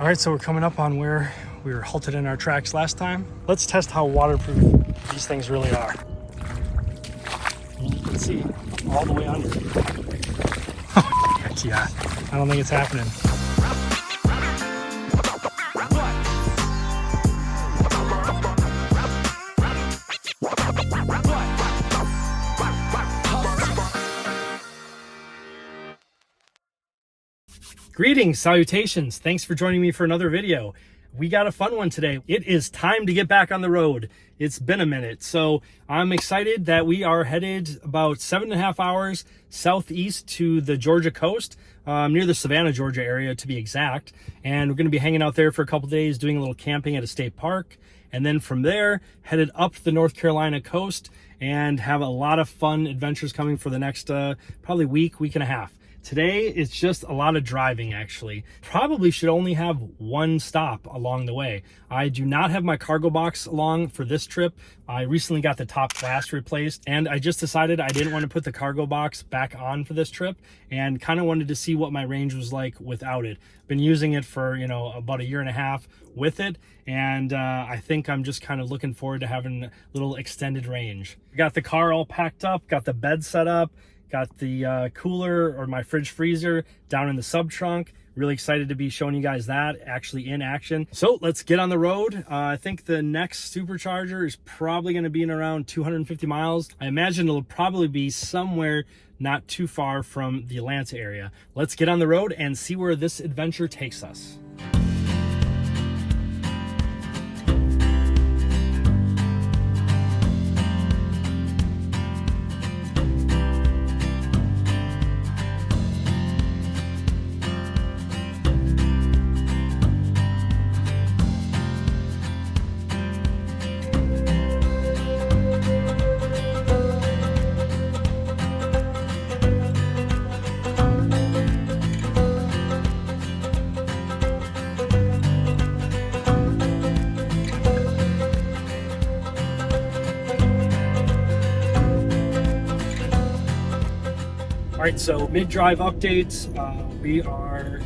All right, so we're coming up on where we were halted in our tracks last time. Let's test how waterproof these things really are. And you can see all the way under. Yeah, I don't think it's happening. Greetings, salutations. Thanks for joining me for another video. We got a fun one today. It is time to get back on the road. It's been a minute. So I'm excited that we are headed about 7.5 hours southeast to the Georgia coast, near the Savannah, Georgia area to be exact. And we're going to be hanging out there for a couple days, doing a little camping at a state park. And then from there, headed up the North Carolina coast and have a lot of fun adventures coming for the next probably week and a half. Today, it's just a lot of driving, actually. Probably should only have one stop along the way. I do not have my cargo box along for this trip. I recently got the top glass replaced, and I just decided I didn't want to put the cargo box back on for this trip, and kind of wanted to see what my range was like without it. Been using it for, about 1.5 years with it, and I think I'm just kind of looking forward to having a little extended range. Got the car all packed up, got the bed set up, got the cooler or my fridge freezer down in the sub trunk. Really excited to be showing you guys that actually in action. So let's get on the road. I think the next Supercharger is probably going to be in around 250 miles. I imagine it'll probably be somewhere not too far from the Atlanta area. Let's get on the road and see where this adventure takes us. All right, so mid-drive updates. We are,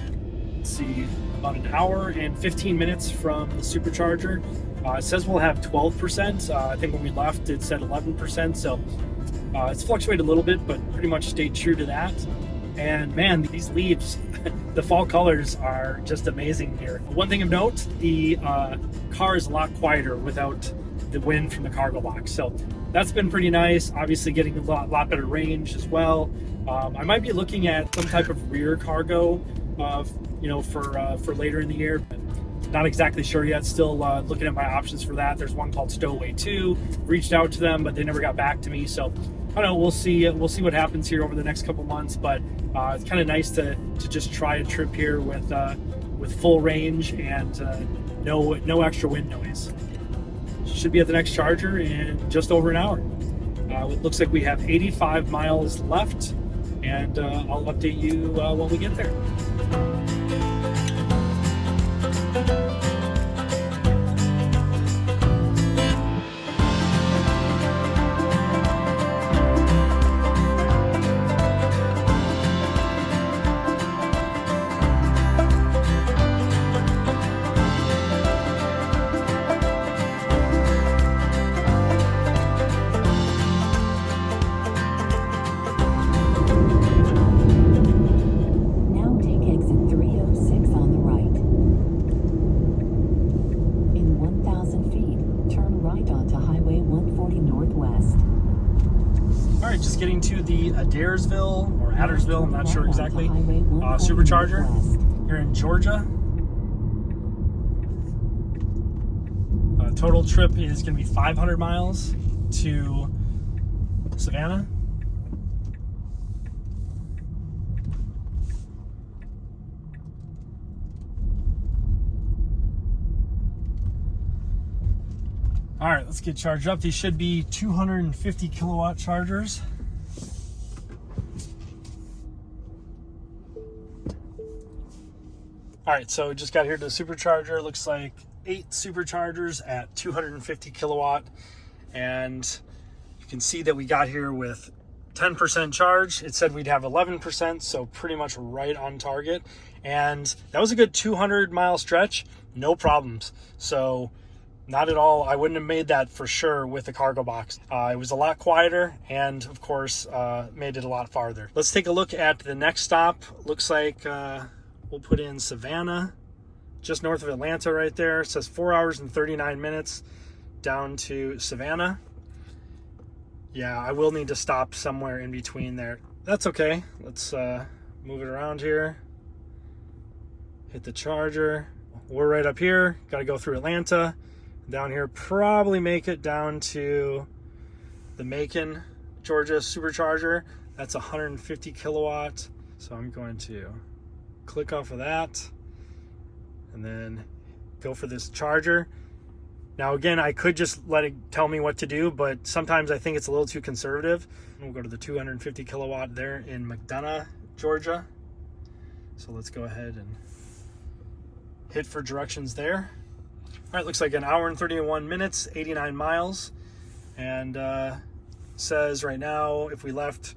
let's see, about 1 hour and 15 minutes from the Supercharger. It says we'll have 12%. I think when we left, it said 11%. So it's fluctuated a little bit, but pretty much stayed true to that. And man, these leaves, the fall colors are just amazing here. One thing of note, the car is a lot quieter without the wind from the cargo box. So that's been pretty nice. Obviously getting a lot better range as well. I might be looking at some type of rear cargo, for later in the year, but not exactly sure yet. Still looking at my options for that. There's one called Skidaway 2. Reached out to them, but they never got back to me. So I don't know. We'll see. We'll see what happens here over the next couple months. But it's kind of nice to just try a trip here with full range and no extra wind noise. Should be at the next charger in just over 1 hour. It looks like we have 85 miles left, and I'll update you when we get there. Just getting to the Adairsville or Addersville, I'm not sure exactly, Supercharger here in Georgia. Total trip is going to be 500 miles to Savannah. All right, let's get charged up. These should be 250 kilowatt chargers. All right, so just got here to the Supercharger. Looks like 8 Superchargers at 250 kilowatt. And you can see that we got here with 10% charge. It said we'd have 11%, so pretty much right on target. And that was a good 200-mile stretch, no problems. So not at all. I wouldn't have made that for sure with the cargo box. It was a lot quieter and, of course, made it a lot farther. Let's take a look at the next stop. Looks like we'll put in Savannah, just north of Atlanta right there. It says 4 hours and 39 minutes down to Savannah. Yeah, I will need to stop somewhere in between there. That's okay. Let's move it around here. Hit the charger. We're right up here. Got to go through Atlanta. Down here, probably make it down to the Macon, Georgia Supercharger. That's 150 kilowatt. So I'm going to click off of that and then go for this charger. Now again, I could just let it tell me what to do, but sometimes I think it's a little too conservative. We'll go to the 250 kilowatt there in McDonough, Georgia. So let's go ahead and hit for directions there. All right, looks like an hour and 31 minutes, 89 miles. And says right now, if we left,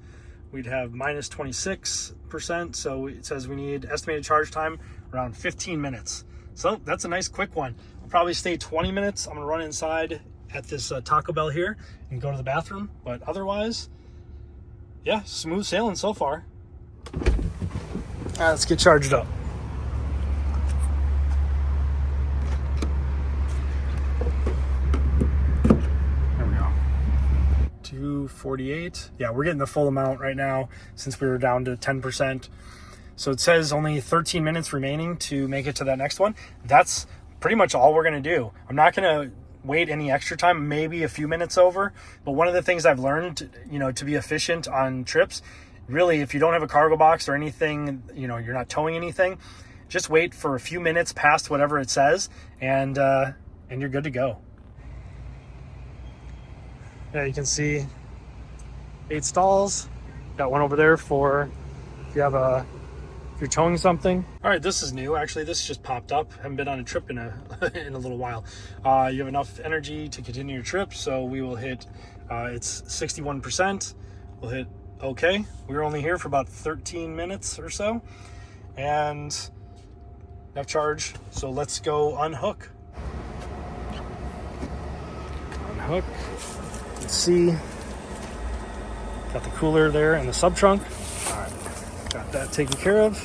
we'd have minus 26%. So it says we need estimated charge time around 15 minutes. So that's a nice quick one. I'll probably stay 20 minutes. I'm gonna run inside at this Taco Bell here and go to the bathroom. But otherwise, yeah, smooth sailing so far. All right, let's get charged up. There we go. 248. Yeah, we're getting the full amount right now since we were down to 10%. So it says only 13 minutes remaining to make it to that next one. That's pretty much all we're going to do. I'm not going to wait any extra time, maybe a few minutes over. But one of the things I've learned, to be efficient on trips, really, if you don't have a cargo box or anything, you're not towing anything, just wait for a few minutes past whatever it says, and you're good to go. Yeah, you can see 8 stalls. Got one over there for if you have if you're towing something. All right, this is new. Actually, this just popped up. Haven't been on a trip in a little while. You have enough energy to continue your trip, so we will hit. It's 61%. We'll hit OK. We were only here for about 13 minutes or so, and enough charge. So let's go unhook. Unhook. Let's see. Got the cooler there and the sub trunk. All right, got that taken care of.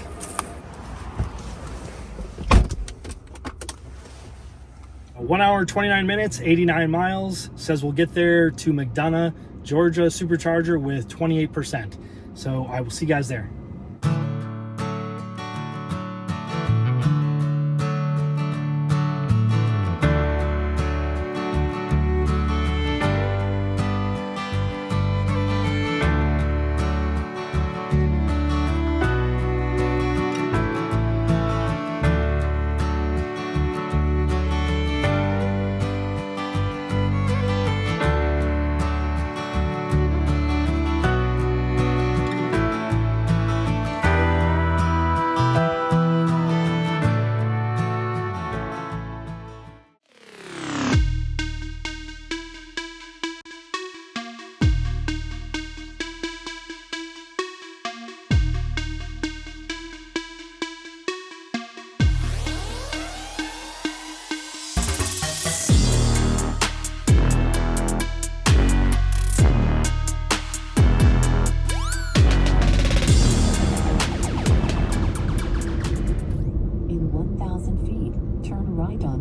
1 hour, 29 minutes, 89 miles. Says we'll get there to McDonough, Georgia Supercharger with 28%. So I will see you guys there.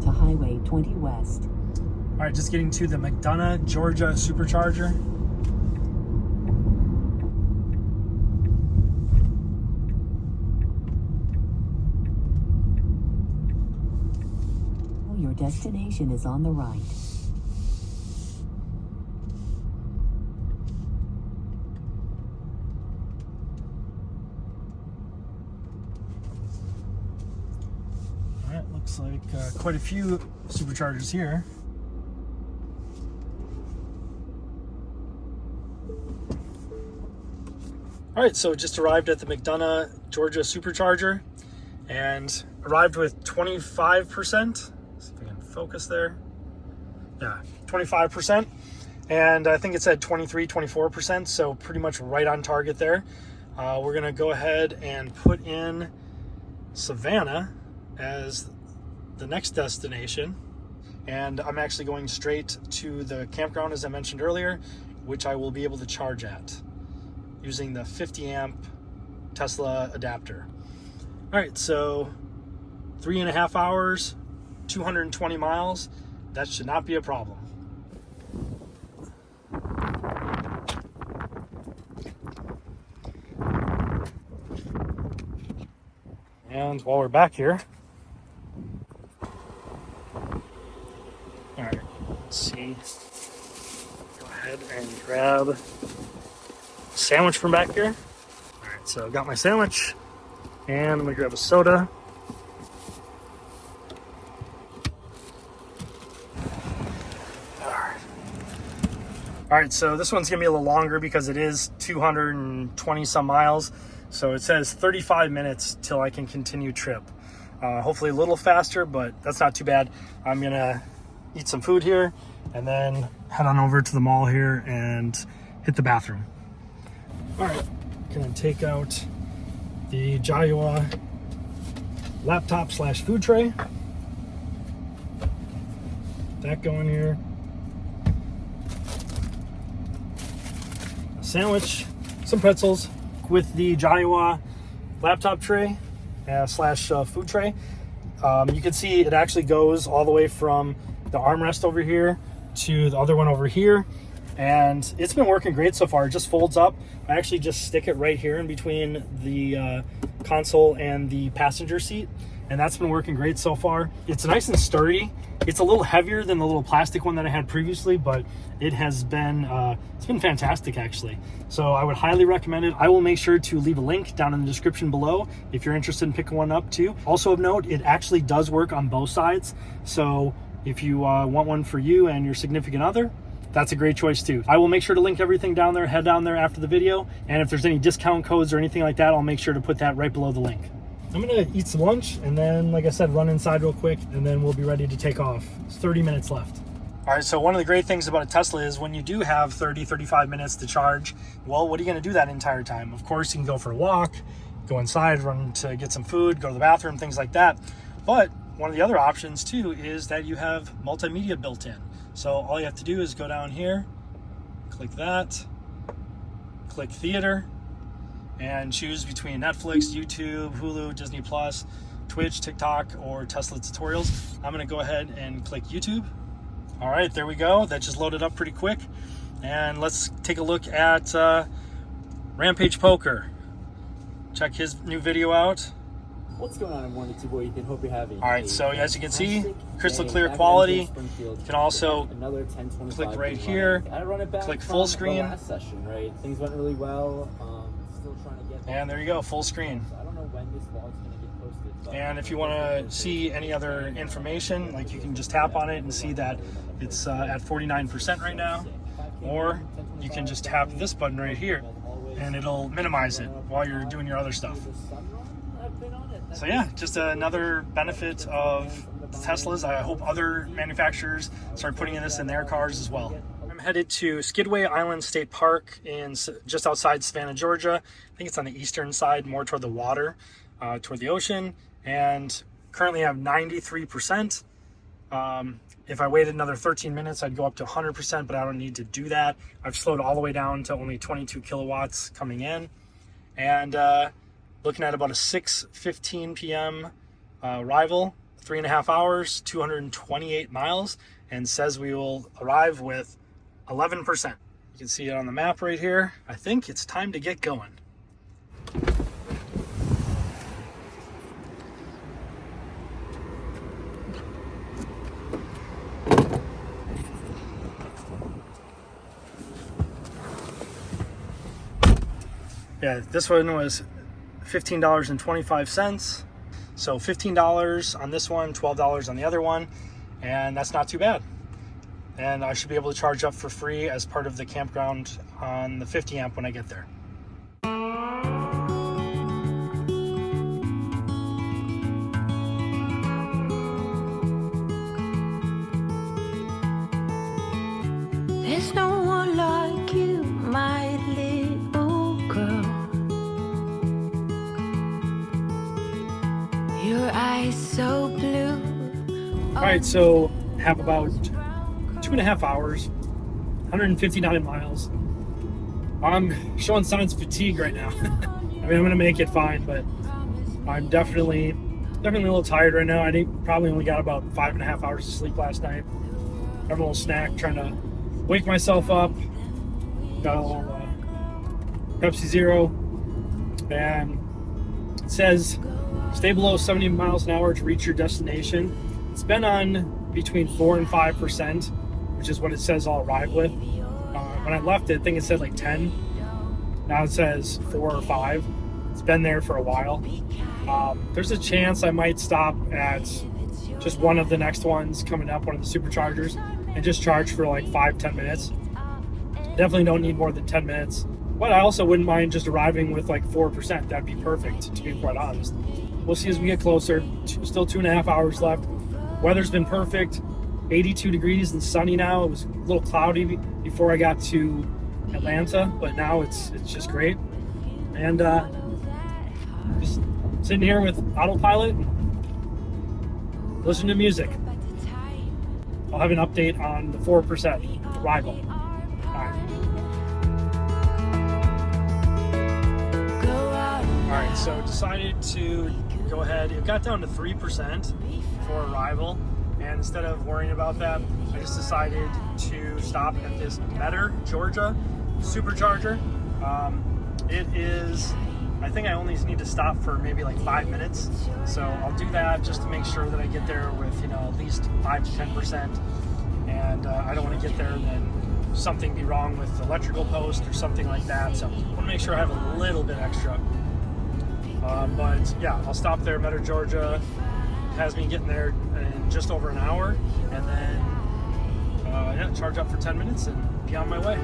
Highway 20 West. All right, just getting to the McDonough, Georgia Supercharger. Your destination is on the right. Looks like quite a few superchargers here. All right, so just arrived at the McDonough, Georgia Supercharger and arrived with 25%. See if I can focus there. Yeah, 25%. And I think it said 23, 24%, so pretty much right on target there. We're gonna go ahead and put in Savannah as the next destination, and I'm actually going straight to the campground as I mentioned earlier, which I will be able to charge at using the 50 amp Tesla adapter. All right, so 3.5 hours, 220 miles, that should not be a problem. And while we're back here, all right, let's see. Go ahead and grab a sandwich from back here. All right, so I got my sandwich, and I'm gonna grab a soda. All right, so this one's gonna be a little longer because it is 220 some miles. So it says 35 minutes till I can continue trip. Hopefully a little faster, but that's not too bad. I'm gonna eat some food here and then head on over to the mall here and hit the bathroom. All right, gonna take out the Jawa laptop / food tray. That going here. A sandwich, some pretzels with the Jawa laptop tray / food tray. You can see it actually goes all the way from the armrest over here to the other one over here, and it's been working great so far. It just folds up. I actually just stick it right here in between the console and the passenger seat, and that's been working great so far. It's nice and sturdy. It's a little heavier than the little plastic one that I had previously, but it has been it's been fantastic actually. So I would highly recommend it. I will make sure to leave a link down in the description below if you're interested in picking one up too. Also of note, it actually does work on both sides. So if you want one for you and your significant other, that's a great choice too. I will make sure to link everything down there, head down there after the video. And if there's any discount codes or anything like that, I'll make sure to put that right below the link. I'm gonna eat some lunch and then, like I said, run inside real quick and then we'll be ready to take off. It's 30 minutes left. All right, so one of the great things about a Tesla is when you do have 30-35 minutes to charge, well, what are you gonna do that entire time? Of course, you can go for a walk, go inside, run to get some food, go to the bathroom, things like that. But one of the other options too is that you have multimedia built in. So all you have to do is go down here, click that, click theater, and choose between Netflix, YouTube, Hulu, Disney Plus, Twitch, TikTok, or Tesla tutorials. I'm gonna go ahead and click YouTube. All right, there we go. That just loaded up pretty quick. And let's take a look at Rampage Poker. Check his new video out. What's going on? I'm Warren, it's your boy Ethan. Hope you're having all right, so as you can see, crystal clear quality. You can also click right here, click full screen. Last session, right? Things went really well. Still trying to get. And there you go, full screen. I don't know when this vlog's gonna get posted. And if you want to see any other information, like you can just tap on it and see that it's at 49% right now, or you can just tap this button right here and it'll minimize it while you're doing your other stuff. So yeah, just another benefit of the Teslas. I hope other manufacturers start putting this in their cars as well. I'm headed to Skidaway Island State Park in just outside Savannah, Georgia. I think it's on the eastern side, more toward the water, toward the ocean, and currently I have 93%. If I waited another 13 minutes, I'd go up to 100%, but I don't need to do that. I've slowed all the way down to only 22 kilowatts coming in, and looking at about a 6:15 p.m. arrival, 3.5 hours, 228 miles, and says we will arrive with 11%. You can see it on the map right here. I think it's time to get going. Yeah, this one was $15.25. So $15 on this one, $12 on the other one, and that's not too bad. And I should be able to charge up for free as part of the campground on the 50 amp when I get there. There's no one like you, my little girl. eyes so blue. All right, so have about 2.5 hours, 159 miles. I'm showing signs of fatigue right now. I mean, I'm gonna make it fine, but I'm definitely a little tired right now. I probably only got about 5.5 hours of sleep last night. Having a little snack, trying to wake myself up. Got a little Pepsi Zero, and it says stay below 70 miles an hour to reach your destination. It's been on between 4 and 5%, which is what it says I'll arrive with. When I left it, I think it said like 10. Now it says 4 or 5. It's been there for a while. There's a chance I might stop at just one of the next ones coming up, one of the Superchargers, and just charge for like 5-10 minutes. Definitely don't need more than 10 minutes. But I also wouldn't mind just arriving with like 4%. That'd be perfect, to be quite honest. We'll see as we get closer. Still 2.5 hours left. Weather's been perfect. 82 degrees and sunny now. It was a little cloudy before I got to Atlanta, but now it's just great. And just sitting here with autopilot, listening to music. I'll have an update on the 4% arrival. All right, so decided to go ahead. It got down to 3% for arrival. And instead of worrying about that, I just decided to stop at this Metter, Georgia Supercharger. It is, I think I only need to stop for maybe like 5 minutes. So I'll do that just to make sure that I get there with, at least 5 to 10%. And I don't want to get there and then something be wrong with the electrical post or something like that. So I want to make sure I have a little bit extra. But yeah, I'll stop there, Metter, Georgia. Has me getting there in just over an hour, and then charge up for 10 minutes and be on my way.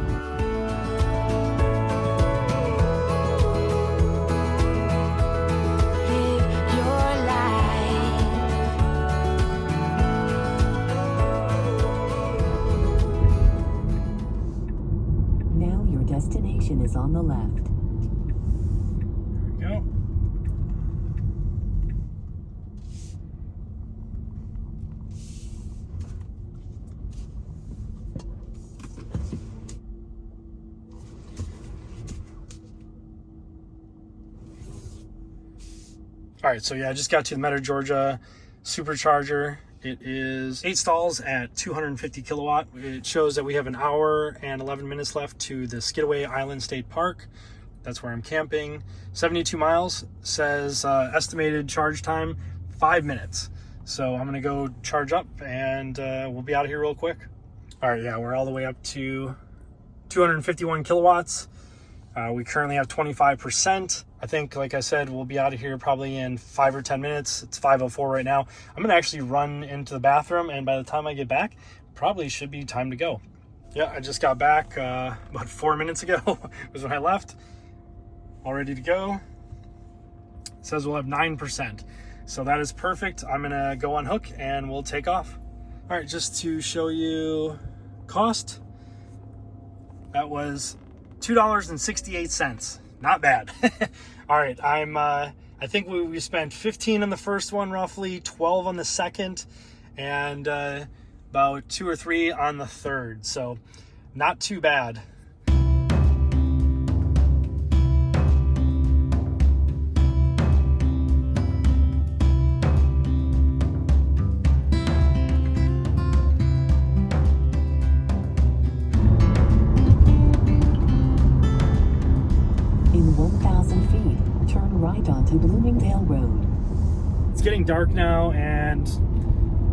Live your life. Now your destination is on the left. There we go. All right, so yeah, I just got to the Metter, Georgia Supercharger. It is 8 stalls at 250 kilowatt. It shows that we have an hour and 11 minutes left to the Skidaway Island State Park. That's where I'm camping. 72 miles, says estimated charge time 5 minutes. So I'm gonna go charge up and we'll be out of here real quick. All right, yeah, we're all the way up to 251 kilowatts. We currently have 25%. I think, like I said, we'll be out of here probably in 5 or 10 minutes. It's 5:04 right now. I'm gonna actually run into the bathroom, and by the time I get back, probably should be time to go. Yeah, I just got back about 4 minutes ago was when I left. All ready to go. It says we'll have 9%. So that is perfect. I'm gonna go unhook and we'll take off. All right, just to show you cost, that was $2.68. Not bad. All right, I think we spent 15 on the first one, roughly 12 on the second, and about 2 or 3 on the third. So not too bad. Onto Bloomingdale Road. It's getting dark now and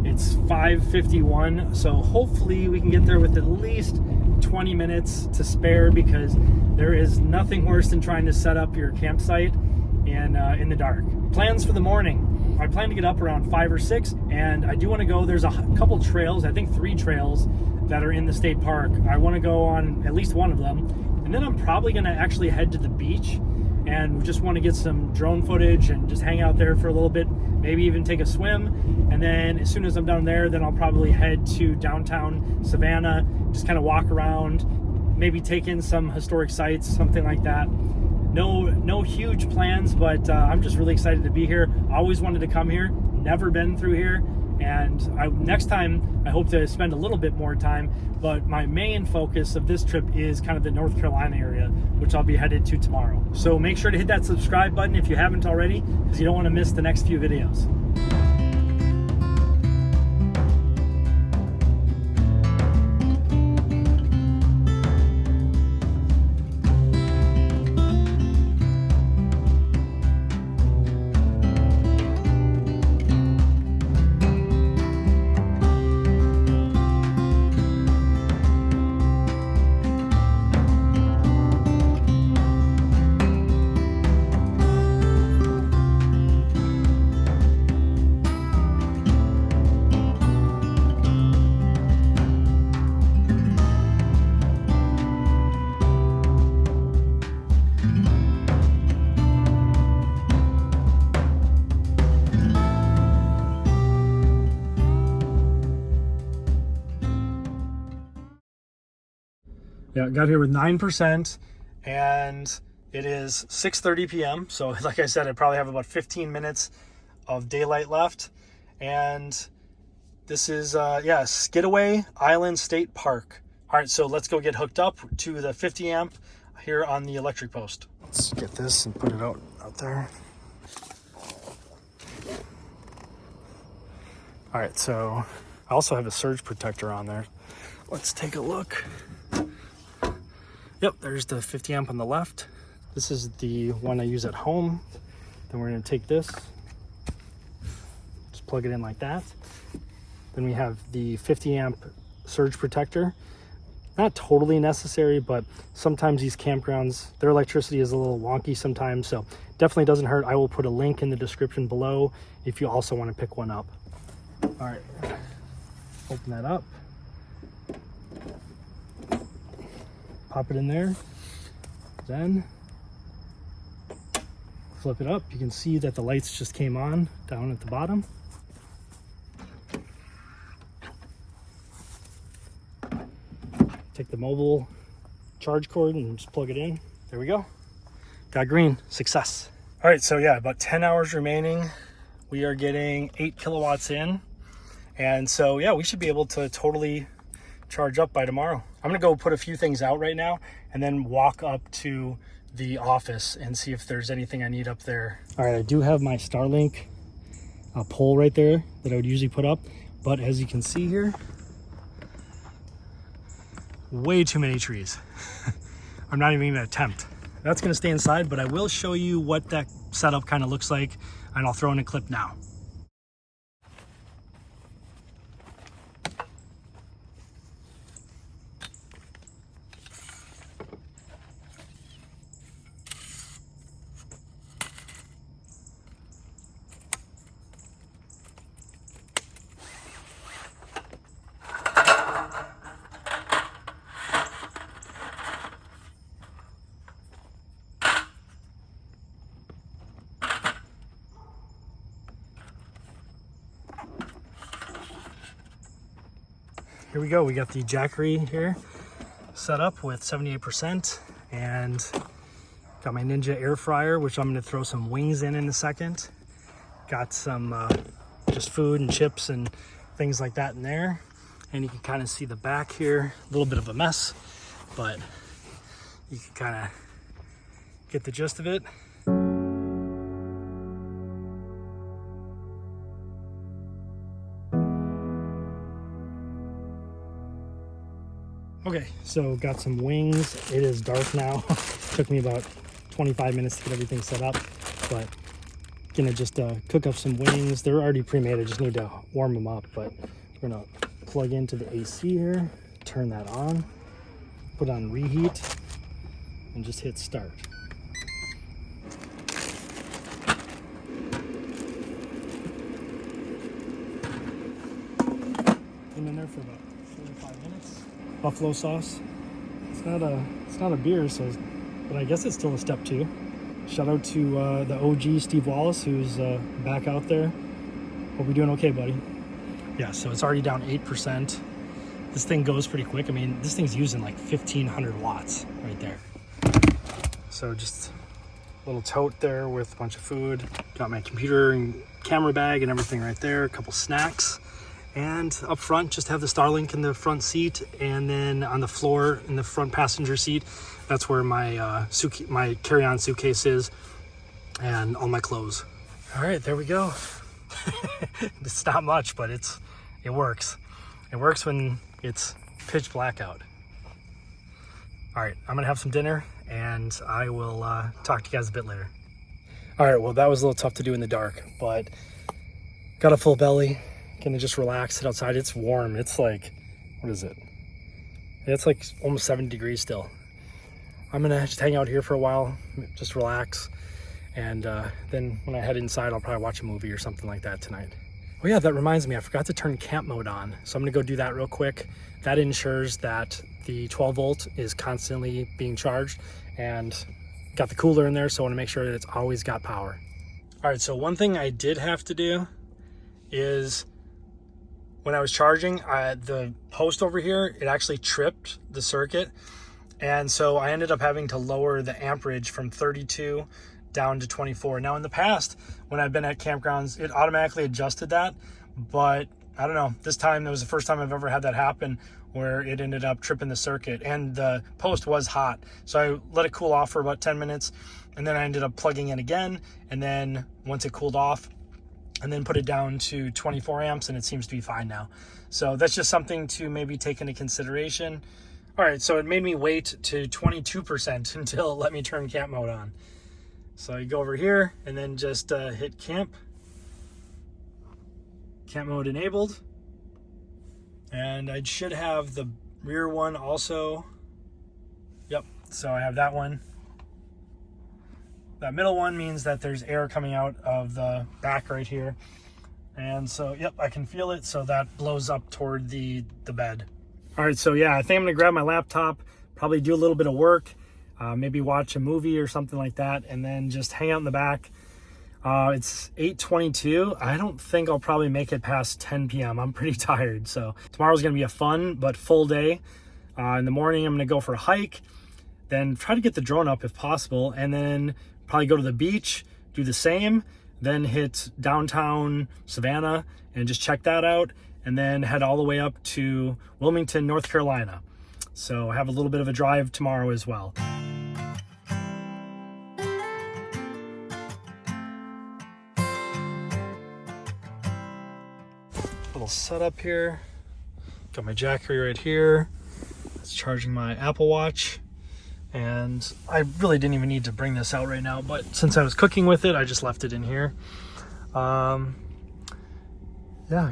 it's 5:51, so hopefully we can get there with at least 20 minutes to spare, because there is nothing worse than trying to set up your campsite in the dark. Plans for the morning. I plan to get up around 5 or 6, and I do want to go. There's a couple trails, I think 3 trails that are in the state park. I want to go on at least one of them, and then I'm probably going to actually head to the beach and just want to get some drone footage and just hang out there for a little bit, maybe even take a swim. And then as soon as I'm done there, then I'll probably head to downtown Savannah, just kind of walk around, maybe take in some historic sites, something like that. No huge plans, but I'm just really excited to be here. I always wanted to come here, never been through here, and next time I hope to spend a little bit more time, but my main focus of this trip is kind of the North Carolina area, which I'll be headed to tomorrow. So make sure to hit that subscribe button if you haven't already, because you don't want to miss the next few videos. Yeah, got here with 9%, and it is 6:30 p.m. So like I said, I probably have about 15 minutes of daylight left. And this is, Skidaway Island State Park. All right, so let's go get hooked up to the 50 amp here on the electric post. Let's get this and put it out there. All right, so I also have a surge protector on there. Let's take a look. Yep, there's the 50 amp on the left. This is the one I use at home. Then we're gonna take this, just plug it in like that. Then we have the 50 amp surge protector. Not totally necessary, but sometimes these campgrounds, their electricity is a little wonky sometimes, so definitely doesn't hurt. I will put a link in the description below if you also want to pick one up. All right, open that up. Pop it in there, then flip it up. You can see that the lights just came on down at the bottom. Take the mobile charge cord and just plug it in. There we go. Got green, success. All right, so yeah, about 10 hours remaining. We are getting 8 kilowatts in. And so yeah, we should be able to totally charge up by tomorrow. I'm gonna go put a few things out right now and then walk up to the office and see if there's anything I need up there. All right, I do have my Starlink pole right there that I would usually put up, but as you can see here, way too many trees. I'm not even gonna attempt. That's gonna stay inside, but I will show you what that setup kind of looks like, and I'll throw in a clip now. Here we go, we got the Jackery here set up with 78%, and got my Ninja air fryer, which I'm gonna throw some wings in a second. Got some just food and chips and things like that in there. And you can kind of see the back here, a little bit of a mess, but you can kind of get the gist of it. Okay, so got some wings. It is dark now. Took me about 25 minutes to get everything set up, but gonna just cook up some wings. They're already pre-made, I just need to warm them up, but we're gonna plug into the AC here, turn that on, put on reheat, and just hit start. Been in there for about 45 minutes. Buffalo sauce. It's not a beer, so, but I guess it's still a step 2. Shout out to the OG Steve Wallace, who's back out there. Hope you're doing okay, buddy. Yeah, so it's already down 8%. This thing goes pretty quick. I mean, this thing's using like 1,500 watts right there. So just little tote there with a bunch of food. Got my computer and camera bag and everything right there. A couple snacks. And up front, just have the Starlink in the front seat. And then on the floor in the front passenger seat, that's where my my carry-on suitcase is and all my clothes. All right, there we go. It's not much, but it works. It works when it's pitch black out. All right, I'm gonna have some dinner and I will talk to you guys a bit later. All right, well, that was a little tough to do in the dark, but got a full belly. Gonna just relax, sit outside. It's warm. It's like, what is it? It's like almost 70 degrees still. I'm gonna just hang out here for a while, just relax. And then when I head inside, I'll probably watch a movie or something like that tonight. Oh yeah, that reminds me, I forgot to turn camp mode on. So I'm gonna go do that real quick. That ensures that the 12 volt is constantly being charged, and got the cooler in there, so I wanna make sure that it's always got power. All right, so one thing I did have to do is when I was charging, the post over here, it actually tripped the circuit. And so I ended up having to lower the amperage from 32 down to 24. Now in the past, when I've been at campgrounds, it automatically adjusted that, but I don't know, this time it was the first time I've ever had that happen where it ended up tripping the circuit, and the post was hot. So I let it cool off for about 10 minutes, and then I ended up plugging in again, and then once it cooled off, and then put it down to 24 amps, and it seems to be fine now. So that's just something to maybe take into consideration. All right, so it made me wait to 22% until it let me turn camp mode on. So you go over here and then just hit camp mode enabled. And I should have the rear one also. Yep, so I have that one. That middle one means that there's air coming out of the back right here. And so, yep, I can feel it. So that blows up toward the bed. All right, so yeah, I think I'm gonna grab my laptop, probably do a little bit of work, maybe watch a movie or something like that, and then just hang out in the back. It's 8:22. I don't think I'll probably make it past 10 p.m. I'm pretty tired. So tomorrow's gonna be a fun but full day. In the morning, I'm gonna go for a hike, then try to get the drone up if possible, and then probably go to the beach, do the same, then hit downtown Savannah and just check that out, and then head all the way up to Wilmington, North Carolina. So I have a little bit of a drive tomorrow as well. Little setup here. Got my Jackery right here. It's charging my Apple Watch. And I really didn't even need to bring this out right now, but since I was cooking with it, I just left it in here. Yeah,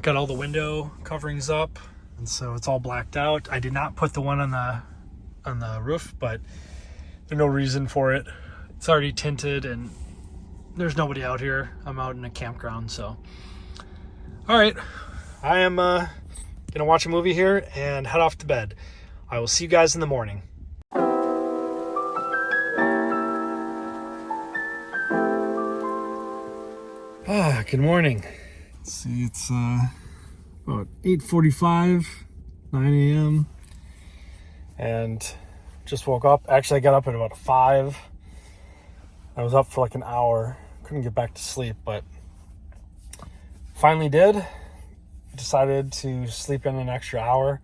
got all the window coverings up, and so it's all blacked out. I did not put the one on the roof, but there's no reason for it. It's already tinted and there's nobody out here. I'm out in a campground, so. All right, I am gonna watch a movie here and head off to bed. I will see you guys in the morning. Good morning. Let's see, it's about 8:45, 9 a.m. and just woke up. Actually, I got up at about 5. I was up for like an hour. Couldn't get back to sleep, but finally did. Decided to sleep in an extra hour,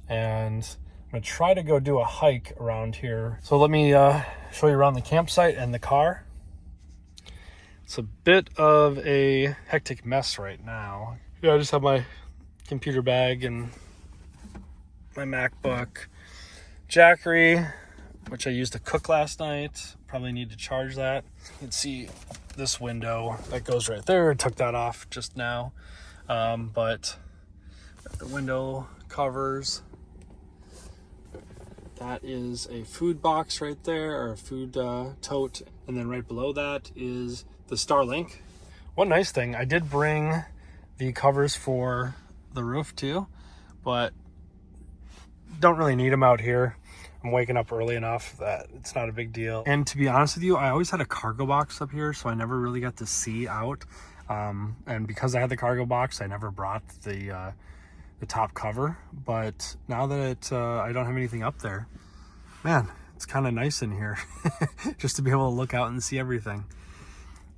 and I'm gonna try to go do a hike around here. So let me show you around the campsite and the car. It's a bit of a hectic mess right now. Yeah, I just have my computer bag and my MacBook, Jackery, which I used to cook last night. Probably need to charge that. You can see this window that goes right there. I took that off just now. But the window covers. That is a food box right there, or a food tote. And then right below that is the Starlink. One nice thing, I did bring the covers for the roof too, but don't really need them out here. I'm waking up early enough that it's not a big deal. And to be honest with you, I always had a cargo box up here, so I never really got to see out. And because I had the cargo box, I never brought the top cover. But now that I don't have anything up there, man, It's kind of nice in here just to be able to look out and see everything.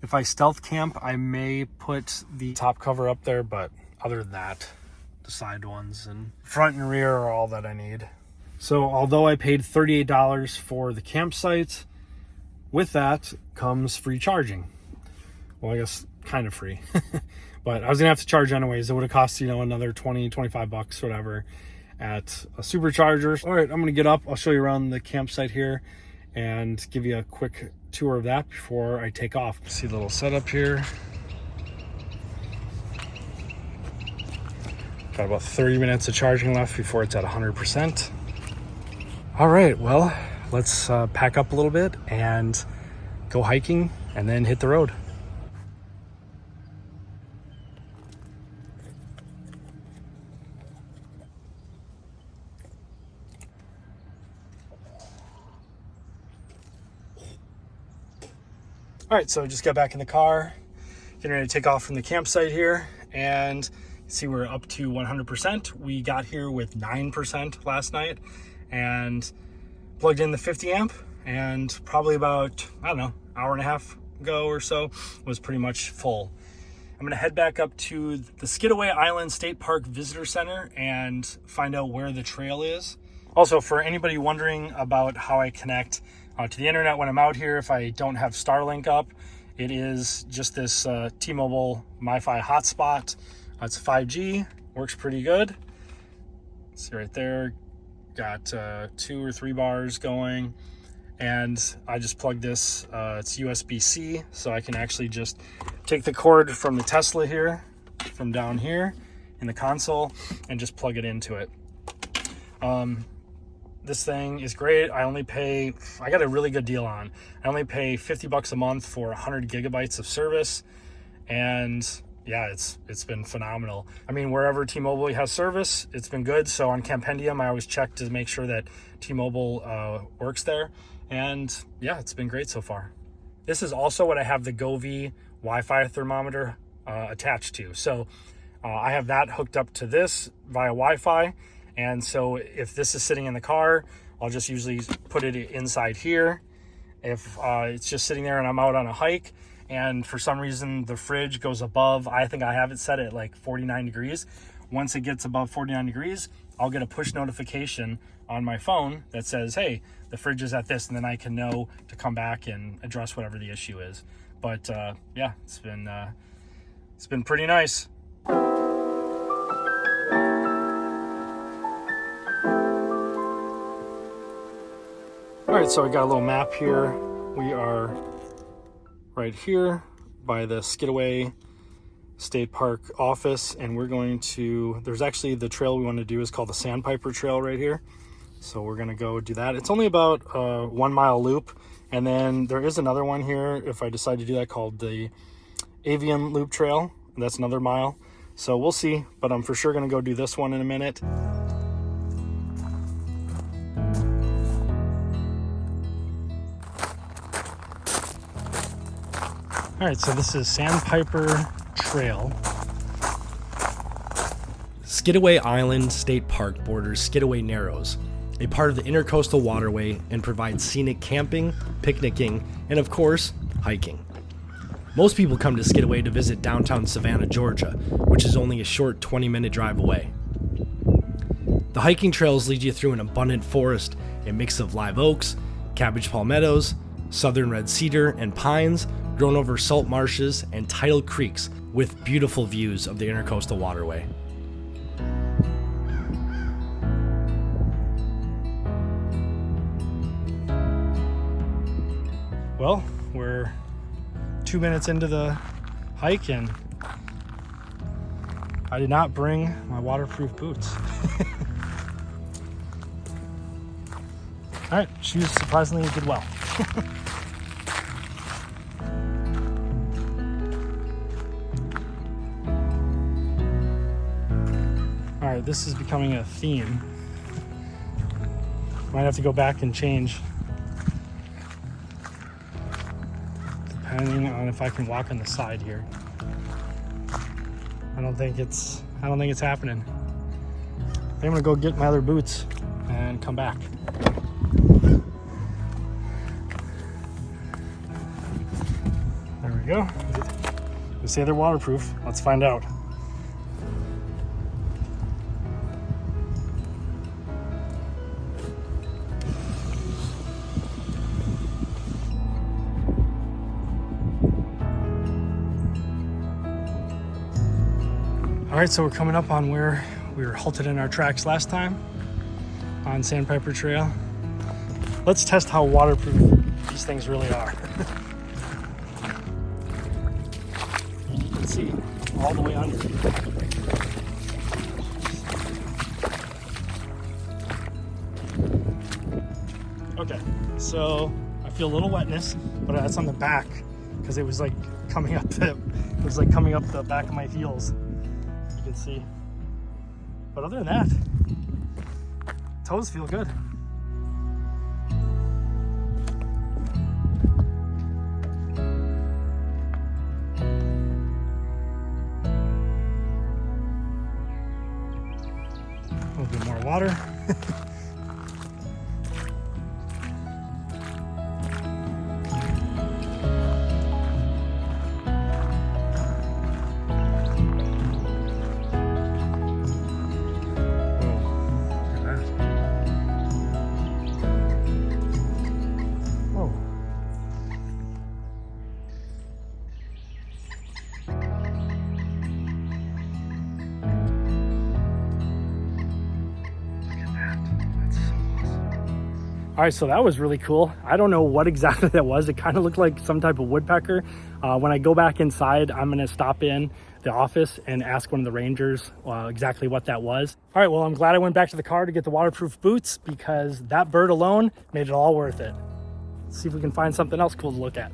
If I stealth camp, I may put the top cover up there, but other than that, the side ones and front and rear are all that I need. So although I paid $38 for the campsite, with that comes free charging. Well, I guess kind of free, but I was gonna have to charge anyways. It would have cost, you know, another 20, 25 bucks, whatever, at a supercharger. All right, I'm gonna get up. I'll show you around the campsite here and give you a quick tour of that before I take off. See the little setup here. Got about 30 minutes of charging left before it's at 100%. All right, well, let's pack up a little bit and go hiking and then hit the road. All right, so I just got back in the car, getting ready to take off from the campsite here, and see we're up to 100%. We got here with 9% last night and plugged in the 50 amp, and probably about, I don't know, hour and a half ago or so was pretty much full. I'm gonna head back up to the Skidaway Island State Park Visitor Center and find out where the trail is. Also, for anybody wondering about how I connect to the internet when I'm out here, if I don't have Starlink up, it is just this T-Mobile MiFi hotspot. It's 5G, works pretty good. See right there, got 2 or 3 bars going, and I just plugged this, it's USB-C, so I can actually just take the cord from the Tesla here, from down here in the console, and just plug it into it. This thing is great. I got a really good deal on. I only pay 50 bucks a month for 100 gigabytes of service, and yeah, it's been phenomenal. I mean, wherever T-Mobile has service, it's been good. So on Campendium, I always check to make sure that T-Mobile works there, and yeah, it's been great so far. This is also what I have the Govee Wi-Fi thermometer attached to. So I have that hooked up to this via Wi-Fi. And so if this is sitting in the car, I'll just usually put it inside here. If it's just sitting there and I'm out on a hike and for some reason the fridge goes above, I think I have it set at like 49 degrees. Once it gets above 49 degrees, I'll get a push notification on my phone that says, hey, the fridge is at this, and then I can know to come back and address whatever the issue is. But yeah, it's been pretty nice. All right, so I got a little map here. We are right here by the Skidaway State Park office, and we're going to, there's actually the trail we want to do is called the Sandpiper Trail right here. So we're gonna go do that. It's only about a 1 mile loop, and then there is another one here if I decide to do that called the Avian Loop Trail. That's another mile. So we'll see, but I'm for sure gonna go do this one in a minute. All right, so this is Sandpiper Trail. Skidaway Island State Park borders Skidaway Narrows, a part of the Intercoastal Waterway, and provides scenic camping, picnicking, and of course, hiking. Most people come to Skidaway to visit downtown Savannah, Georgia, which is only a short 20-minute drive away. The hiking trails lead you through an abundant forest, a mix of live oaks, cabbage palmettos, southern red cedar, and pines, grown over salt marshes and tidal creeks with beautiful views of the Intercoastal Waterway. Well, we're 2 minutes into the hike and I did not bring my waterproof boots. All right, shoes surprisingly did well. All right, this is becoming a theme. Might have to go back and change, depending on if I can walk on the side here. I don't think it's happening. I think I'm gonna go get my other boots and come back. go. They say they're waterproof. Let's find out. All right, so we're coming up on where we were halted in our tracks last time on Sandpiper Trail. Let's test how waterproof these things really are. You can see all the way under. Okay, so I feel a little wetness, but that's on the back because it was like coming up the back of my heels. You can see. But other than that, toes feel good. A little bit more water. All right, so that was really cool. I don't know what exactly that was. It kind of looked like some type of woodpecker. When I go back inside, I'm gonna stop in the office and ask one of the rangers exactly what that was. All right, well, I'm glad I went back to the car to get the waterproof boots because that bird alone made it all worth it. Let's see if we can find something else cool to look at.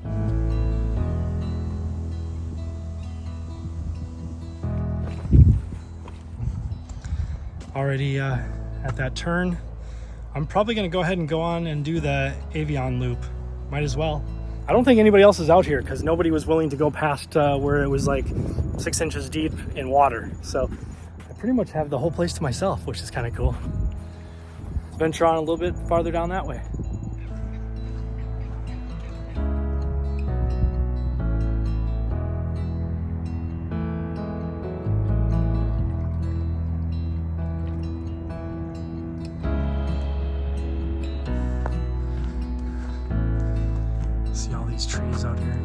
Already at that turn, I'm probably gonna go ahead and go on and do the Avion loop. Might as well. I don't think anybody else is out here because nobody was willing to go past where it was like 6 inches deep in water. So I pretty much have the whole place to myself, which is kind of cool. Let's venture on a little bit farther down that way. See all these trees out here.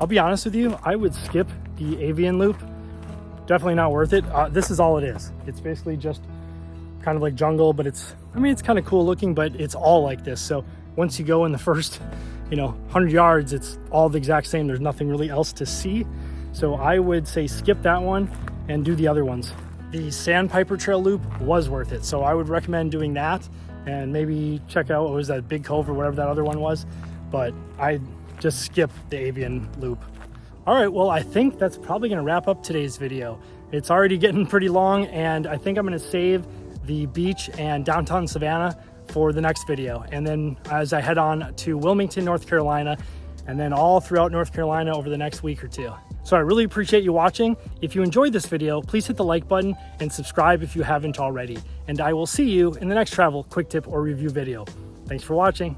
I'll be honest with you, I would skip the Avion loop. Definitely not worth it. This is all it is. It's basically just kind of like jungle, but it's kind of cool looking, but it's all like this. So once you go in the first, 100 yards, it's all the exact same. There's nothing really else to see. So I would say skip that one and do the other ones. The Sandpiper Trail loop was worth it. So I would recommend doing that and maybe check out what was that Big Cove or whatever that other one was. But I just skip the Avion loop. All right, well, I think that's probably gonna wrap up today's video. It's already getting pretty long and I think I'm gonna save the beach and downtown Savannah for the next video. And then as I head on to Wilmington, North Carolina, and then all throughout North Carolina over the next week or two. So I really appreciate you watching. If you enjoyed this video, please hit the like button and subscribe if you haven't already. And I will see you in the next travel quick tip or review video. Thanks for watching.